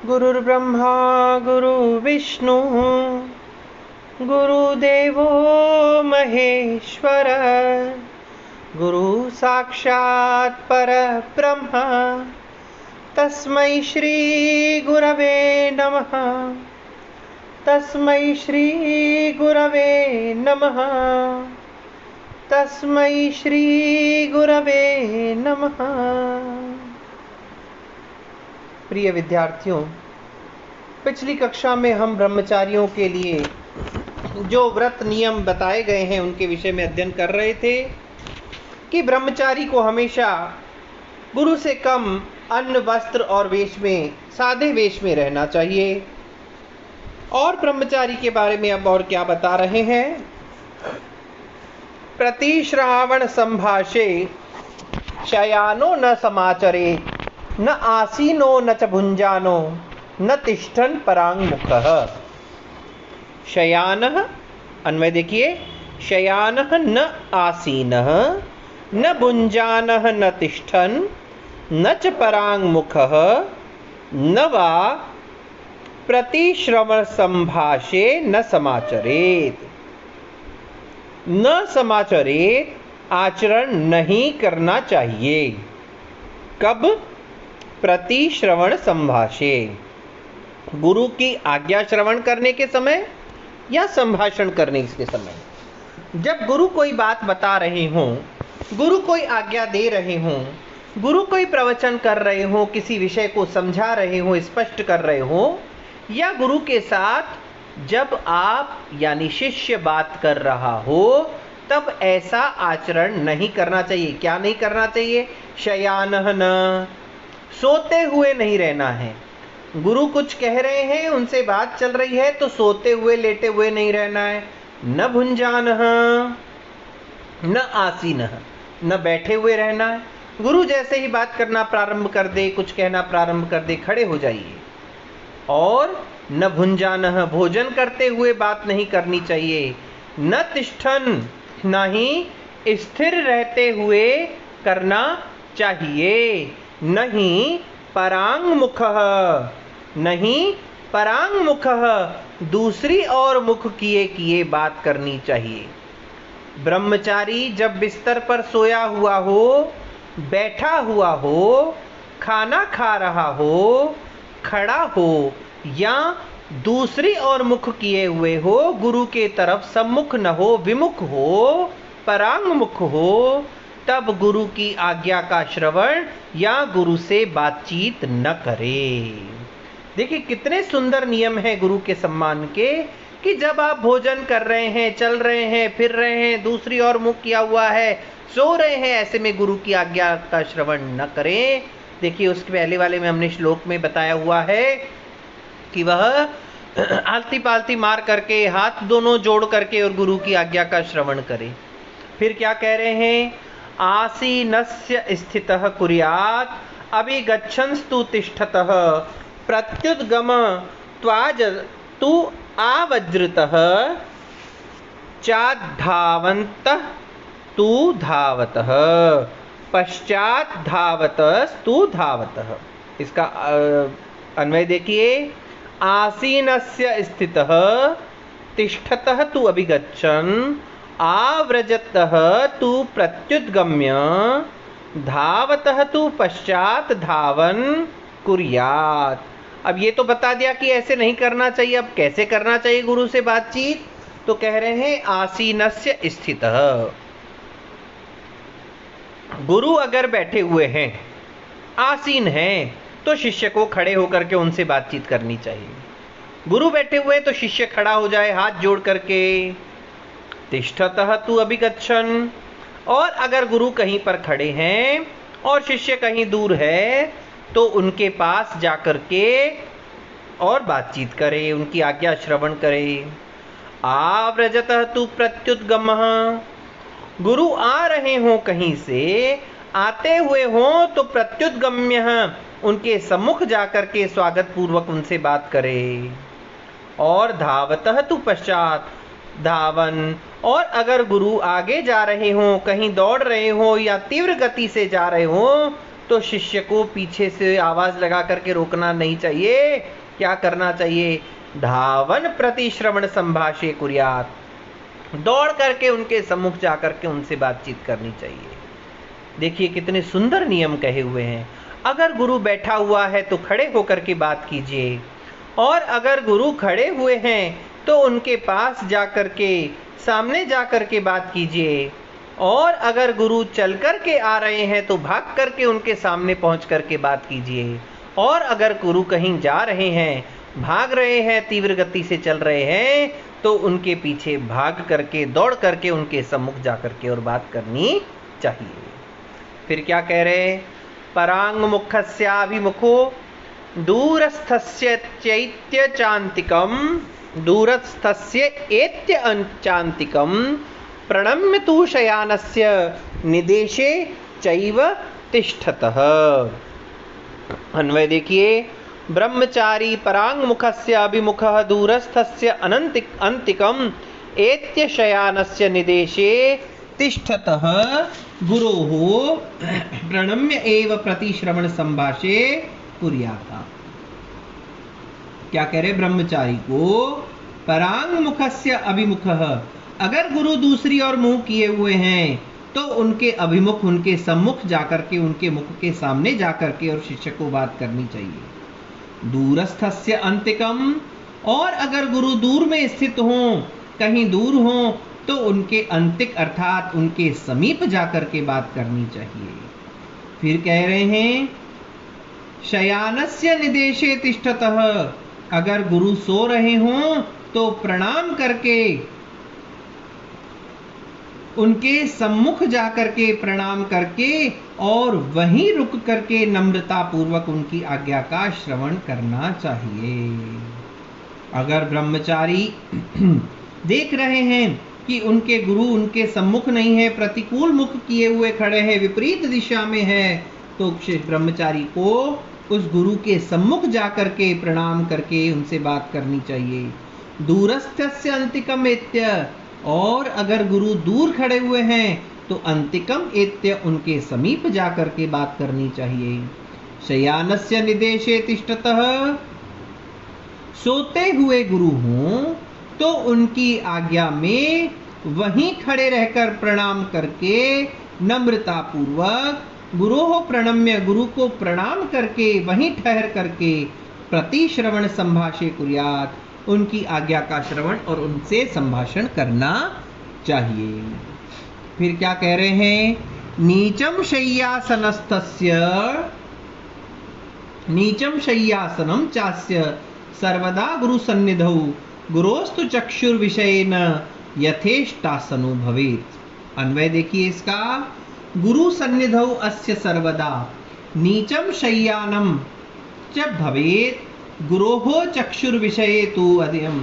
गुरुर्ब्रह्मा गुरुर्विष्णु गुरुदेवो महेश्वर गुरु साक्षात् परब्रह्म तस्मै श्री गुरवे नमः। तस्मै श्री गुरवे नमः। तस्मै श्री गुरवे नमः। प्रिय विद्यार्थियों, पिछली कक्षा में हम ब्रह्मचारियों के लिए जो व्रत नियम बताए गए हैं उनके विषय में अध्ययन कर रहे थे कि ब्रह्मचारी को हमेशा गुरु से कम अन्न वस्त्र और वेश में, सादे वेश में रहना चाहिए। और ब्रह्मचारी के बारे में अब और क्या बता रहे हैं। प्रतिश्रावण संभाषे शयानो न समाचरे न आसीनो न च भुंजानो न तिष्ठन् परांगमुखः। शयानः अन्वय देखिए, शयानः न आसीनः न भुंजानः न तिष्ठन् न च परांगमुखः न वा प्रतिश्रवण संभाषे न समाचरेत। न समाचरेत आचरण नहीं करना चाहिए। कब? प्रतिश्रवण संभाषे, गुरु की आज्ञा श्रवण करने के समय या संभाषण करने के समय। जब गुरु कोई बात बता रहे हों, गुरु कोई आज्ञा दे रहे हों, गुरु कोई प्रवचन कर रहे हों, किसी विषय को समझा रहे हों, स्पष्ट कर रहे हों, या गुरु के साथ जब आप यानी शिष्य बात कर रहा हो तब ऐसा आचरण नहीं करना चाहिए। क्या नहीं करना चाहिए? शयानः न, सोते हुए नहीं रहना है। गुरु कुछ कह रहे हैं, उनसे बात चल रही है तो सोते हुए लेटे हुए नहीं रहना है। न भुंजानः न आसीनः, न बैठे हुए रहना है। गुरु जैसे ही बात करना प्रारंभ कर दे, कुछ कहना प्रारंभ कर दे, खड़े हो जाइए। और न भुंजानः, भोजन करते हुए बात नहीं करनी चाहिए। न तिष्ठन्, नहीं स्थिर रहते हुए करना चाहिए। नहीं परांगमुखः, नहीं परांगमुखः, दूसरी ओर मुख किए किए बात करनी चाहिए। ब्रह्मचारी जब बिस्तर पर सोया हुआ हो, बैठा हुआ हो, खाना खा रहा हो, खड़ा हो या दूसरी ओर मुख किए हुए हो, गुरु के तरफ सम्मुख न हो, विमुख हो, परांगमुख हो, तब गुरु की आज्ञा का श्रवण या गुरु से बातचीत न करे। देखिए कितने सुंदर नियम हैं गुरु के सम्मान के, कि जब आप भोजन कर रहे हैं, चल रहे हैं, फिर रहे हैं, दूसरी ओर मुख किया हुआ है, सो रहे हैं, ऐसे में गुरु की आज्ञा का श्रवण न करें। देखिए उसके पहले वाले में हमने श्लोक में बताया हुआ है कि वह आलती पालती मार करके, हाथ दोनों जोड़ करके और गुरु की आज्ञा का श्रवण करे। फिर क्या कह रहे हैं? आसीनस्य स्थितः कुर्यात् अभिगच्छंस्तु तिष्ठतः प्रत्युद्गम त्वाज तु आवज्रतः चाद्धावन्तः तु धावतः पश्चात् धावतस्तु धावतः। इसका अन्वय देखिए, आसीनस्य स्थितः तिष्ठतः तु अभिगच्छन् आव्रजतः तु प्रत्युद्गम्य धावतः तु पश्चात् धावन कुर्यात्। अब ये तो बता दिया कि ऐसे नहीं करना चाहिए। अब कैसे करना चाहिए गुरु से बातचीत? तो कह रहे हैं आसीनस्य स्थितः, गुरु अगर बैठे हुए हैं, आसीन हैं, तो शिष्य को खड़े होकर के उनसे बातचीत करनी चाहिए। गुरु बैठे हुए तो शिष्य खड़ा हो जाए हाथ जोड़ करके। तिष्ठतः तु अभिगच्छन्, और अगर गुरु कहीं पर खड़े हैं और शिष्य कहीं दूर है तो उनके पास जाकर के और बातचीत करे, उनकी आज्ञा श्रवण करे। आव्रजतः तु प्रत्युद्गमः, गुरु आ रहे हों कहीं से, आते हुए हों तो प्रत्युद्गम्य, उनके सम्मुख जाकर के स्वागत पूर्वक उनसे बात करे। और धावतः तु पश्चात, धावन, और अगर गुरु आगे जा रहे हों, कहीं दौड़ रहे हों या तीव्र गति से जा रहे हों तो शिष्य को पीछे से आवाज लगा करके रोकना नहीं चाहिए। क्या करना चाहिए? धावन प्रति श्रवण संभाषे कुर्यात, दौड़ करके उनके सम्मुख जाकर के उनसे बातचीत करनी चाहिए। देखिए कितने सुंदर नियम कहे हुए हैं। अगर गुरु बैठा हुआ है तो खड़े होकर के बात कीजिए, और अगर गुरु खड़े हुए हैं तो उनके पास जाकर के, सामने जाकर के बात कीजिए, और अगर गुरु चल कर के आ रहे हैं तो भाग करके उनके सामने पहुंच करके बात कीजिए, और अगर गुरु कहीं जा रहे हैं, भाग रहे हैं, तीव्र गति से चल रहे हैं, तो उनके पीछे भाग करके, दौड़ करके उनके सम्मुख जा करके और बात करनी चाहिए। फिर क्या कह रहे? परांगमुखस्याभिमुखो दूरस्थस्य चैत्य चांतिकम, दूरस्थस्य एत्य चांतिकम प्रणम्य तु शयानस्य निदेशे चैव तिष्ठतः। अन्वय देखिए, ब्रह्मचारी परांगमुखस्य अभिमुखः दूरस्थस्य अंतिकम एत्य शयानस्य निदेशे तिष्ठतः गुरोः प्रणम्य एव प्रतिश्रवण संभाषे कुर्यात्। क्या कह रहे? ब्रह्मचारी को परांगमुखस्य अभिमुखः, अगर गुरु दूसरी ओर मुंह किए हुए हैं तो उनके अभिमुख, उनके सम्मुख जाकर के, उनके मुख के सामने जाकर के और शिष्य को बात करनी चाहिए। दूरस्थस्य अंतिकम, और अगर गुरु दूर में स्थित हों, कहीं दूर हों, तो उनके अंतिक अर्थात उनके समीप जाकर के बात करनी चाहिए। फिर कह रहे हैं शयानस्य निदेशे तिष्ठतः, अगर गुरु सो रहे हों तो प्रणाम करके उनके सम्मुख जाकर के, प्रणाम करके और वहीं रुक करके नम्रता पूर्वक उनकी आज्ञा का श्रवण करना चाहिए। अगर ब्रह्मचारी देख रहे हैं कि उनके गुरु उनके सम्मुख नहीं है, प्रतिकूल मुख किए हुए खड़े हैं, विपरीत दिशा में है, तो ब्रह्मचारी को उस गुरु के सम्मुख जाकर के प्रणाम करके उनसे बात करनी चाहिए। दूरस्थस्य अंतिकम एत्य, और अगर गुरु दूर खड़े हुए हैं तो अंतिकम एत्य, उनके समीप जाकर के बात करनी चाहिए। शयानस्य निदेशे तिष्ठतः, सोते हुए गुरु हों तो उनकी आज्ञा में वहीं खड़े रहकर प्रणाम करके नम्रता पूर्वक गुरोः प्रणम्य, गुरु को प्रणाम करके वहीं ठहर करके प्रतिश्रवण संभाषे कुर्यात्, उनकी आज्ञा का श्रवण और उनसे संभाषण करना चाहिए। फिर क्या कह रहे हैं? नीचम शय्यासनस्तस्य, नीचम शय्यासनम चास्य सर्वदा गुरु सन्निधौ गुरोस्तु चक्षुर्विषयेन यथेष्टासनो भवेत्। अन्वय देखिए इसका, गुरु सन्निधौ अस्य सर्वदा नीचम शय्यानम च भवेत् गुरोः चक्षुर्विषये तु अद्यम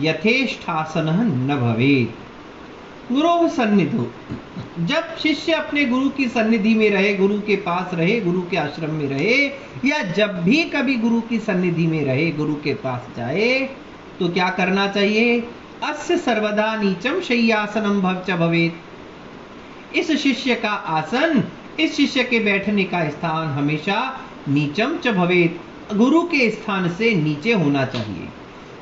यथेष्टासनः न भवेत्। गुरोः सन्निधौ, जब शिष्य अपने गुरु की सन्निधि में रहे, गुरु के पास रहे, गुरु के आश्रम में रहे, या जब भी कभी गुरु की सन्निधि में रहे, गुरु के पास जाए, तो क्या करना चाहिए? अस्य सर्वदा नीचम शय्यासनम भवेत्। इस शिष्य का आसन, इस शिष्य के बैठने का स्थान हमेशा नीचम च भवेत्, गुरु के स्थान से नीचे होना चाहिए।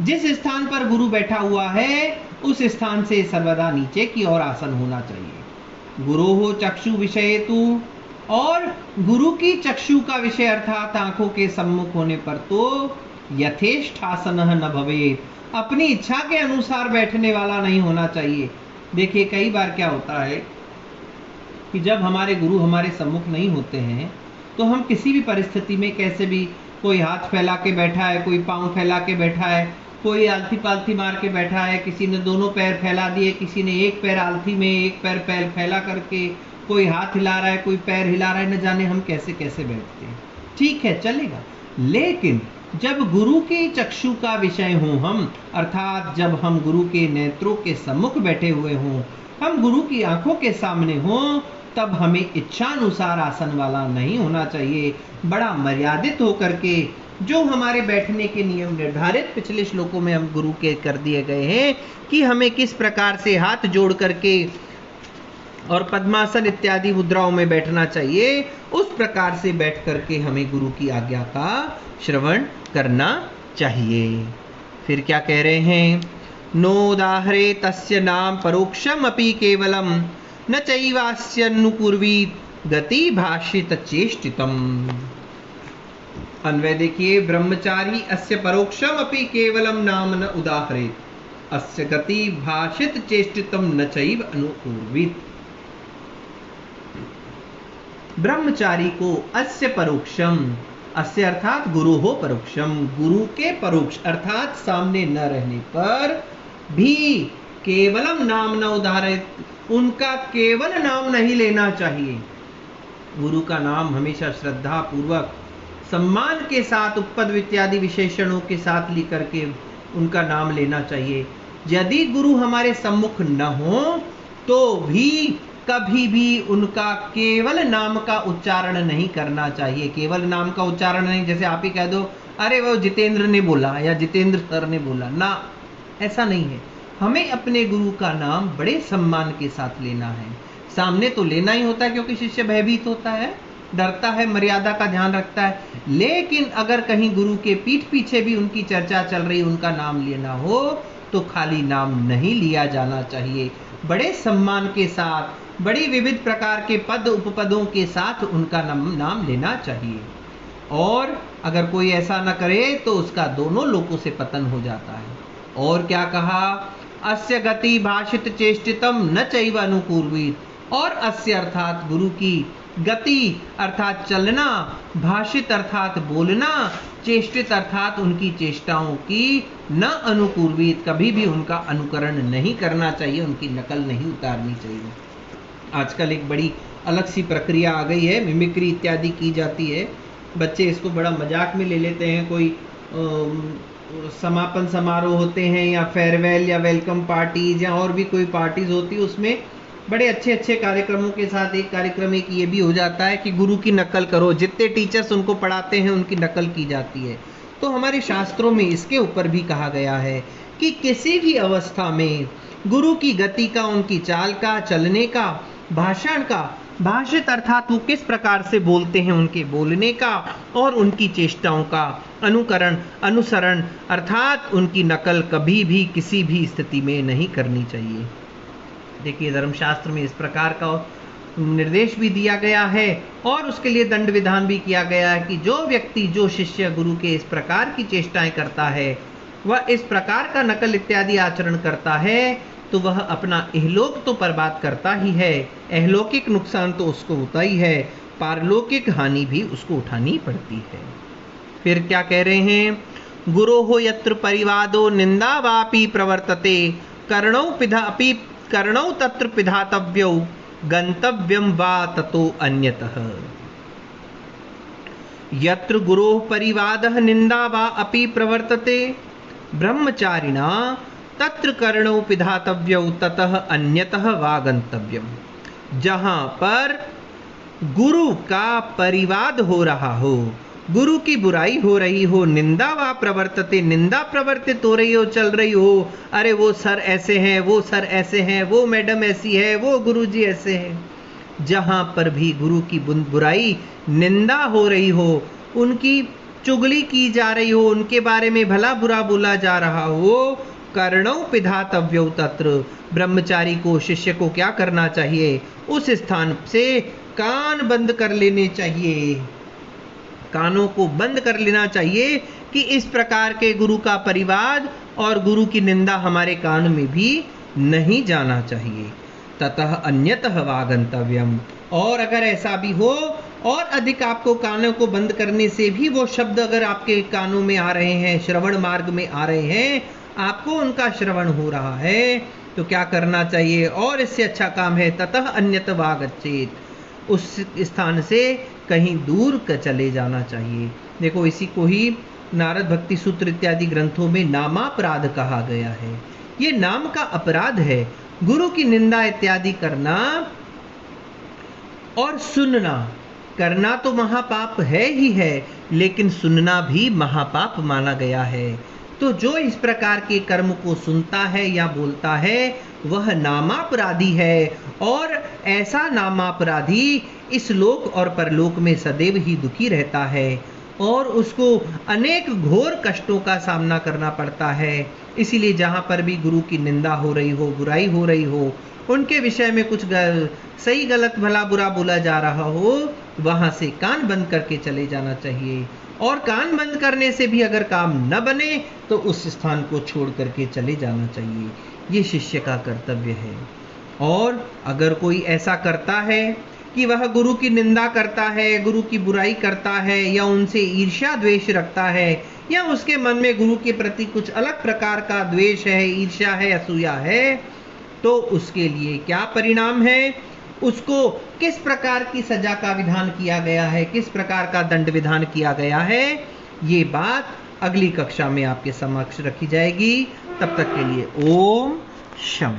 जिस स्थान पर गुरु बैठा हुआ है उस स्थान से सर्वदा नीचे की ओर आसन होना चाहिए। गुरोः चक्षु विषयेतु, और गुरु की चक्षु का विषय अर्थात आंखों के सम्मुख होने पर तो यथेष्टासनः न भवेत्, अपनी इच्छा के अनुसार बैठने वाला नहीं होना चाहिए। देखिए कई बार क्या होता है कि जब हमारे गुरु हमारे सम्मुख नहीं होते हैं तो हम किसी भी परिस्थिति में कैसे भी, कोई हाथ फैला के बैठा है, कोई पांव फैला के बैठा है, कोई आलथी पालथी मार के बैठा है, किसी ने दोनों पैर फैला दिए, किसी ने एक पैर आलथी में एक पैर फैला करके, कोई हाथ हिला रहा है, कोई पैर हिला रहा है, न जाने हम कैसे कैसे बैठते हैं। ठीक है, चलेगा, लेकिन जब गुरु के चक्षु का विषय हो हम, अर्थात जब हम गुरु के नेत्रों के सम्मुख बैठे हुए हों, हम गुरु की आंखों के सामने हों, तब हमें इच्छानुसार आसन वाला नहीं होना चाहिए। बड़ा मर्यादित होकर के, जो हमारे बैठने के नियम निर्धारित पिछले श्लोकों में हम गुरु के कर दिए गए हैं कि हमें किस प्रकार से हाथ जोड़ करके और पद्मासन इत्यादि मुद्राओं में बैठना चाहिए, उस प्रकार से बैठ करके हमें गुरु की आज्ञा का श्रवण करना चाहिए। फिर क्या कह रहे हैं, नोदाहरे तस्य नाम परोक्षम अपि केवलम न चैवास्यनुपूर्वीत गति भाषित चेष्टितम। अन्वय देखिए, ब्रह्मचारी अस्य परोक्षम अपि केवलम नाम न उदाहरेत अस्य गति भाषित चेष्टितम न चैव अनुपूर्वीत। ब्रह्मचारी को अस्य परोक्षम, अस्य अर्थात गुरु हो परोक्षम, गुरु के परोक्ष अर्थात सामने न रहने पर भी केवलम नाम न उदाहरित, उनका केवल नाम नहीं लेना चाहिए। गुरु का नाम हमेशा श्रद्धा पूर्वक सम्मान के साथ उपपद इत्यादि विशेषणों के साथ लेकर के उनका नाम लेना चाहिए। यदि गुरु हमारे सम्मुख न हो तो भी कभी भी उनका केवल नाम का उच्चारण नहीं करना चाहिए। केवल नाम का उच्चारण नहीं, जैसे आप ही कह दो अरे वो जितेंद्र ने बोला या जितेंद्र सर ने बोला, ना, ऐसा नहीं है। हमें अपने गुरु का नाम बड़े सम्मान के साथ लेना है। सामने तो लेना ही होता है क्योंकि शिष्य भयभीत होता है, डरता है, मर्यादा का ध्यान रखता है। लेकिन अगर कहीं गुरु के पीठ पीछे भी उनकी चर्चा चल रही, उनका नाम लेना हो तो खाली नाम नहीं लिया जाना चाहिए। बड़े सम्मान के साथ, बड़ी विविध प्रकार के पद उपपदों के साथ उनका नाम लेना चाहिए। और अगर कोई ऐसा न करे तो उसका दोनों लोकों से पतन हो जाता है। और क्या कहा, अस्य गति भाषित चेष्टितम न चैव अनुपूर्वीत, और अस्य अर्थात गुरु की गति अर्थात चलना, भाषित अर्थात बोलना, चेष्टित अर्थात उनकी चेष्टाओं की न अनुपूर्वीत, कभी भी उनका अनुकरण नहीं करना चाहिए, उनकी नकल नहीं उतारनी चाहिए। आजकल एक बड़ी अलग सी प्रक्रिया आ गई है, मिमिक्री इत्यादि की जाती है। बच्चे इसको बड़ा मजाक में ले लेते हैं। कोई समापन समारोह होते हैं या फेयरवेल या वेलकम पार्टीज या और भी कोई पार्टीज होती है, उसमें बड़े अच्छे अच्छे कार्यक्रमों के साथ एक कार्यक्रम एक ये भी हो जाता है कि गुरु की नकल करो। जितने टीचर्स उनको पढ़ाते हैं उनकी नकल की जाती है। तो हमारे शास्त्रों में इसके ऊपर भी कहा गया है कि किसी भी अवस्था में गुरु की गति का, उनकी चाल का, चलने का, भाषण का, भाषित अर्थात वो किस प्रकार से बोलते हैं उनके बोलने का, और उनकी चेष्टाओं का अनुकरण, अनुसरण अर्थात उनकी नकल कभी भी किसी भी स्थिति में नहीं करनी चाहिए। देखिए, धर्मशास्त्र में इस प्रकार का निर्देश भी दिया गया है और उसके लिए दंड विधान भी किया गया है कि जो व्यक्ति, जो शिष्य गुरु के इस प्रकार की चेष्टाएं करता है, वह इस प्रकार का नकल इत्यादि आचरण करता है, तो वह अपना इहलोक तो बर्बाद करता ही है, अहलौकिक नुकसान तो उसको होता ही है, पारलौकिक हानि भी उसको उठानी पड़ती है। फिर क्या कह रहे हैं, गुरो हो यत्र परिवादो निंदा वापि प्रवर्तते कर्णौ तत्र पिधातव्यौ गंतव्यम वा ततो अन्यतः। यत्र गुरोः परिवादः निंदा वा अपि प्रवर्तते ब्रह्मचारिणा तत्र कर्णौ पिधातव्यौ ततः अन्यतः वा गंतव्यम। जहां पर गुरु का परिवाद हो रहा हो, गुरु की बुराई हो रही हो, निंदा वा प्रवर्तते, निंदा प्रवर्तित हो रही हो, चल रही हो, अरे वो सर ऐसे हैं, वो सर ऐसे हैं, वो मैडम ऐसी है, वो गुरुजी ऐसे हैं। जहां पर भी गुरु की बुराई, निंदा हो रही हो, उनकी चुगली की जा रही हो, उनके बारे में भला बुरा बोला जा रहा हो, कर्णौ पिधातव्यौ तत्र, ब्रह्मचारी को, शिष्य को क्या करना चाहिए, उस स्थान से कान बंद कर लेने चाहिए, कानों को बंद कर लेना चाहिए कि इस प्रकार के गुरु का परिवाद और गुरु की निंदा हमारे कान में भी नहीं जाना चाहिए। ततः अन्यतः वा गंतव्यम, और अगर ऐसा भी हो और अधिक आपको कानों को बंद करने से भी वो शब्द अगर आपके कानों में आ रहे हैं, श्रवण मार्ग में आ रहे हैं, आपको उनका श्रवण हो रहा है, तो क्या करना चाहिए, और इससे अच्छा काम है, ततः अन्यतः वा गच्छेत, उस स्थान से कहीं दूर चले जाना चाहिए। देखो, इसी को ही नारद भक्ति सूत्र इत्यादि ग्रंथों में नामापराध कहा गया है। ये नाम का अपराध है, गुरु की निंदा इत्यादि करना और सुनना। करना तो महापाप है ही है, लेकिन सुनना भी महापाप माना गया है। तो जो इस प्रकार के कर्म को सुनता है या बोलता है, वह नामापराधी है, और ऐसा नामापराधी इस लोक और परलोक में सदैव ही दुखी रहता है और उसको अनेक घोर कष्टों का सामना करना पड़ता है। इसीलिए जहाँ पर भी गुरु की निंदा हो रही हो, बुराई हो रही हो, उनके विषय में कुछ सही गलत भला बुरा बोला जा रहा हो, वहाँ से कान बंद करके चले जाना चाहिए। और कान बंद करने से भी अगर काम न बने तो उस स्थान को छोड़ करके चले जाना चाहिए। ये शिष्य का कर्तव्य है। और अगर कोई ऐसा करता है कि वह गुरु की निंदा करता है, गुरु की बुराई करता है, या उनसे ईर्ष्या द्वेष रखता है, या उसके मन में गुरु के प्रति कुछ अलग प्रकार का द्वेष है, ईर्ष्या है, असूया है, तो उसके लिए क्या परिणाम है, उसको किस प्रकार की सजा का विधान किया गया है, किस प्रकार का दंड विधान किया गया है, ये बात अगली कक्षा में आपके समक्ष रखी जाएगी। तब तक के लिए ओम शम।